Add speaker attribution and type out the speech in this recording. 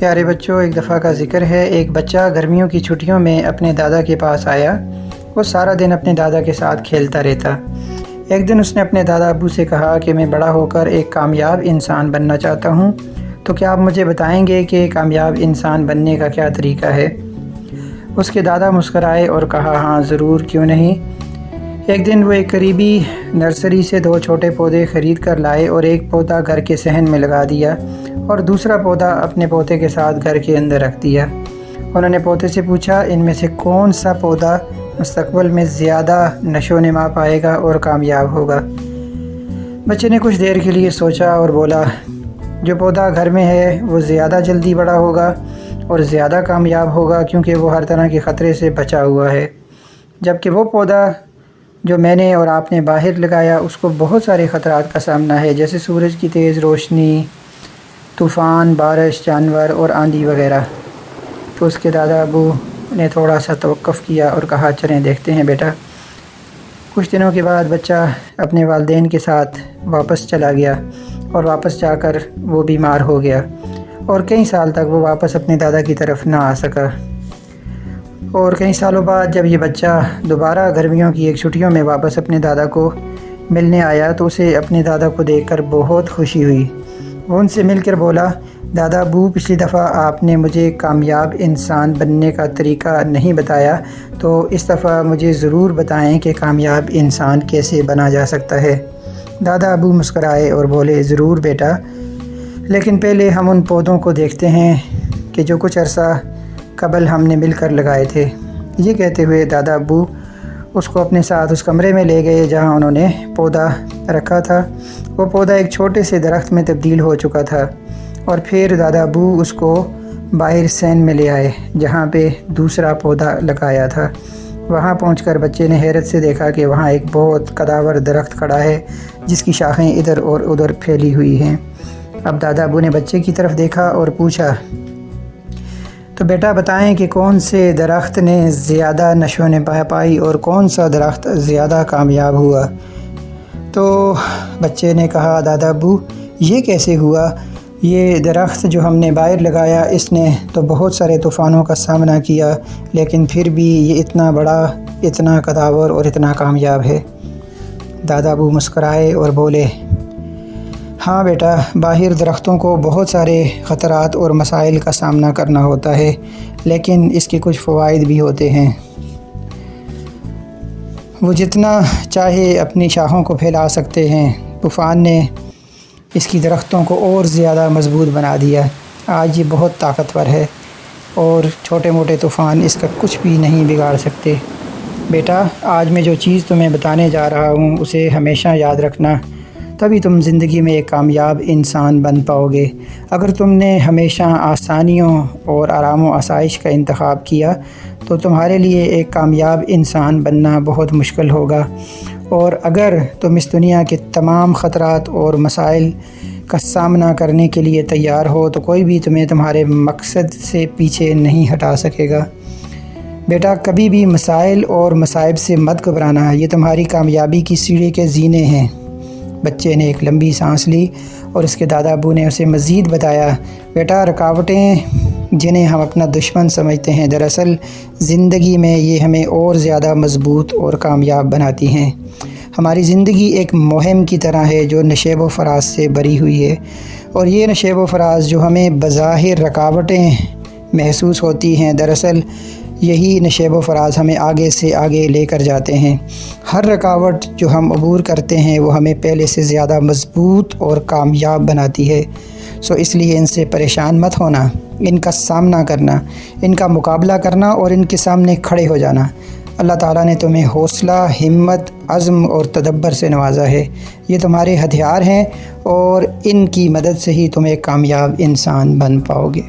Speaker 1: پیارے بچوں، ایک دفعہ کا ذکر ہے، ایک بچہ گرمیوں کی چھٹیوں میں اپنے دادا کے پاس آیا۔ وہ سارا دن اپنے دادا کے ساتھ کھیلتا رہتا۔ ایک دن اس نے اپنے دادا ابو سے کہا کہ میں بڑا ہو کر ایک کامیاب انسان بننا چاہتا ہوں، تو کیا آپ مجھے بتائیں گے کہ کامیاب انسان بننے کا کیا طریقہ ہے؟ اس کے دادا مسکرائے اور کہا، ہاں ضرور، کیوں نہیں۔ ایک دن وہ ایک قریبی نرسری سے 2 چھوٹے پودے خرید کر لائے اور ایک پودا گھر کے صحن میں لگا دیا اور دوسرا پودا اپنے پوتے کے ساتھ گھر کے اندر رکھ دیا۔ انہوں نے پوتے سے پوچھا، ان میں سے کون سا پودا مستقبل میں زیادہ نشو و نما پائے گا اور کامیاب ہوگا؟ بچے نے کچھ دیر کے لیے سوچا اور بولا، جو پودا گھر میں ہے وہ زیادہ جلدی بڑا ہوگا اور زیادہ کامیاب ہوگا، کیونکہ وہ ہر طرح کے خطرے سے بچا ہوا ہے، جبکہ وہ پودا جو میں نے اور آپ نے باہر لگایا اس کو بہت سارے خطرات کا سامنا ہے، جیسے سورج کی تیز روشنی، طوفان، بارش، جانور اور آندھی وغیرہ۔ تو اس کے دادا ابو نے تھوڑا سا توقف کیا اور کہا، چلیں دیکھتے ہیں بیٹا۔ کچھ دنوں کے بعد بچہ اپنے والدین کے ساتھ واپس چلا گیا اور واپس جا کر وہ بیمار ہو گیا اور کئی سال تک وہ واپس اپنے دادا کی طرف نہ آ سکا۔ اور کئی سالوں بعد جب یہ بچہ دوبارہ گرمیوں کی ایک چھٹیوں میں واپس اپنے دادا کو ملنے آیا تو اسے اپنے دادا کو دیکھ کر بہت خوشی ہوئی۔ وہ ان سے مل کر بولا، دادا ابو، پچھلی دفعہ آپ نے مجھے کامیاب انسان بننے کا طریقہ نہیں بتایا، تو اس دفعہ مجھے ضرور بتائیں کہ کامیاب انسان کیسے بنا جا سکتا ہے۔ دادا ابو مسکرائے اور بولے، ضرور بیٹا، لیکن پہلے ہم ان پودوں کو دیکھتے ہیں کہ جو کچھ عرصہ قبل ہم نے مل کر لگائے تھے۔ یہ کہتے ہوئے دادا ابو اس کو اپنے ساتھ اس کمرے میں لے گئے جہاں انہوں نے پودا رکھا تھا۔ وہ پودا ایک چھوٹے سے درخت میں تبدیل ہو چکا تھا، اور پھر دادا ابو اس کو باہر صحن میں لے آئے جہاں پہ دوسرا پودا لگایا تھا۔ وہاں پہنچ کر بچے نے حیرت سے دیکھا کہ وہاں ایک بہت قداور درخت کھڑا ہے جس کی شاخیں ادھر اور ادھر پھیلی ہوئی ہیں۔ اب دادا ابو نے بچے کی طرف دیکھا اور پوچھا، تو بیٹا بتائیں کہ کون سے درخت نے زیادہ نشو و نما پائی اور کون سا درخت زیادہ کامیاب ہوا؟ تو بچے نے کہا، دادا ابو، یہ کیسے ہوا؟ یہ درخت جو ہم نے باہر لگایا اس نے تو بہت سارے طوفانوں کا سامنا کیا، لیکن پھر بھی یہ اتنا بڑا، اتنا قداور اور اتنا کامیاب ہے۔ دادا ابو مسکرائے اور بولے، ہاں بیٹا، باہر درختوں کو بہت سارے خطرات اور مسائل کا سامنا کرنا ہوتا ہے، لیکن اس کے کچھ فوائد بھی ہوتے ہیں۔ وہ جتنا چاہے اپنی شاخوں کو پھیلا سکتے ہیں۔ طوفان نے اس کی درختوں کو اور زیادہ مضبوط بنا دیا۔ آج یہ بہت طاقتور ہے اور چھوٹے موٹے طوفان اس کا کچھ بھی نہیں بگاڑ سکتے۔ بیٹا، آج میں جو چیز تمہیں بتانے جا رہا ہوں اسے ہمیشہ یاد رکھنا، تبھی تم زندگی میں ایک کامیاب انسان بن پاؤ گے۔ اگر تم نے ہمیشہ آسانیوں اور آرام و آسائش کا انتخاب کیا تو تمہارے لیے ایک کامیاب انسان بننا بہت مشکل ہوگا، اور اگر تم اس دنیا کے تمام خطرات اور مسائل کا سامنا کرنے کے لیے تیار ہو تو کوئی بھی تمہیں تمہارے مقصد سے پیچھے نہیں ہٹا سکے گا۔ بیٹا، کبھی بھی مسائل اور مصائب سے مت گھبرانا، یہ تمہاری کامیابی کی سیڑھی کے زینے ہیں۔ بچے نے ایک لمبی سانس لی اور اس کے دادا ابو نے اسے مزید بتایا، بیٹا، رکاوٹیں جنہیں ہم اپنا دشمن سمجھتے ہیں، دراصل زندگی میں یہ ہمیں اور زیادہ مضبوط اور کامیاب بناتی ہیں۔ ہماری زندگی ایک مہم کی طرح ہے جو نشیب و فراز سے بری ہوئی ہے، اور یہ نشیب و فراز جو ہمیں بظاہر رکاوٹیں محسوس ہوتی ہیں، دراصل یہی نشیب و فراز ہمیں آگے سے آگے لے کر جاتے ہیں۔ ہر رکاوٹ جو ہم عبور کرتے ہیں وہ ہمیں پہلے سے زیادہ مضبوط اور کامیاب بناتی ہے۔ اس لیے ان سے پریشان مت ہونا، ان کا سامنا کرنا، ان کا مقابلہ کرنا اور ان کے سامنے کھڑے ہو جانا۔ اللہ تعالیٰ نے تمہیں حوصلہ، ہمت، عزم اور تدبر سے نوازا ہے۔ یہ تمہارے ہتھیار ہیں اور ان کی مدد سے ہی تم ایک کامیاب انسان بن پاؤ گے۔